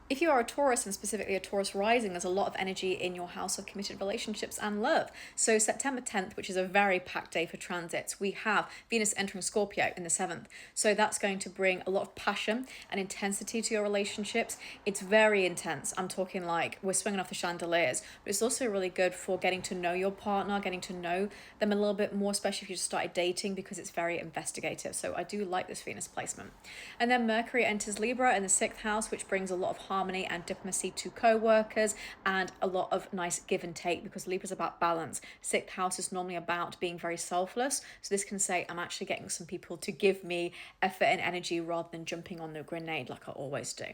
If you are a Taurus, and specifically a Taurus rising, there's a lot of energy in your house of committed relationships and love. So September 10th, which is a very packed day for transits, we have Venus entering Scorpio in the 7th. So that's going to bring a lot of passion and intensity to your relationships. It's very intense. I'm talking like we're swinging off the chandeliers, but it's also really good for getting to know your partner, getting to know them a little bit more, especially if you just started dating, because it's very investigative. So I do like this Venus placement. And then Mercury enters Libra in the 6th house, which brings a lot of harmony and diplomacy to co-workers and a lot of nice give and take, because Libra's about balance. 6th house is normally about being very selfless. So this can say, I'm actually getting some people to give me effort and energy rather than jumping on the grenade like I always do.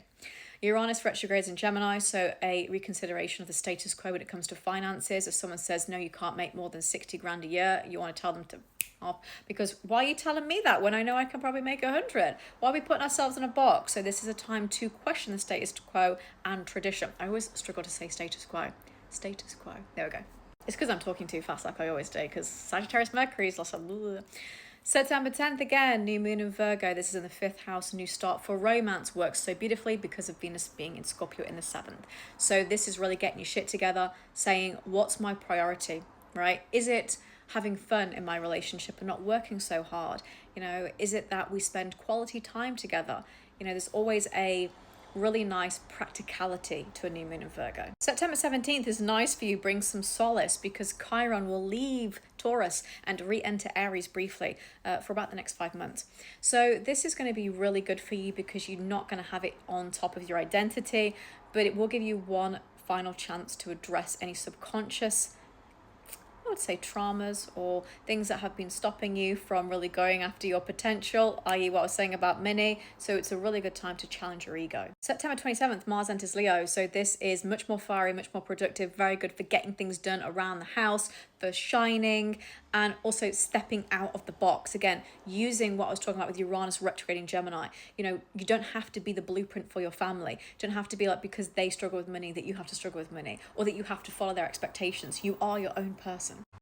Uranus retrogrades in Gemini, so a reconsideration of the status quo when it comes to finances. If someone says, no, you can't make more than 60 grand a year, you want to tell them to off, because why are you telling me that when I know I can probably make 100? Why are we putting ourselves in a box? So this is a time to question the status quo and tradition. I always struggle to say status quo. Status quo. There we go. It's because I'm talking too fast like I always do, because Sagittarius Mercury is lots of September 10th, again, new moon in Virgo. This is in the 5th house. New start for romance works so beautifully because of Venus being in Scorpio in the 7th. So this is really getting your shit together, saying, what's my priority, right? Is it having fun in my relationship and not working so hard? You know, is it that we spend quality time together? You know, there's always a really nice practicality to a new moon in Virgo. September 17th is nice for you, brings some solace, because Chiron will leave Taurus and re-enter Aries briefly for about the next 5 months. So this is going to be really good for you because you're not going to have it on top of your identity, but it will give you one final chance to address any subconscious, I would say, traumas or things that have been stopping you from really going after your potential, i.e. what I was saying about Minnie. So it's a really good time to challenge your ego. September 27th, Mars enters Leo. So this is much more fiery, much more productive, very good for getting things done around the house, for shining, and also stepping out of the box. Again, using what I was talking about with Uranus retrograding Gemini. You know, you don't have to be the blueprint for your family. You don't have to be like, because they struggle with money, that you have to struggle with money, or that you have to follow their expectations. You are your own person.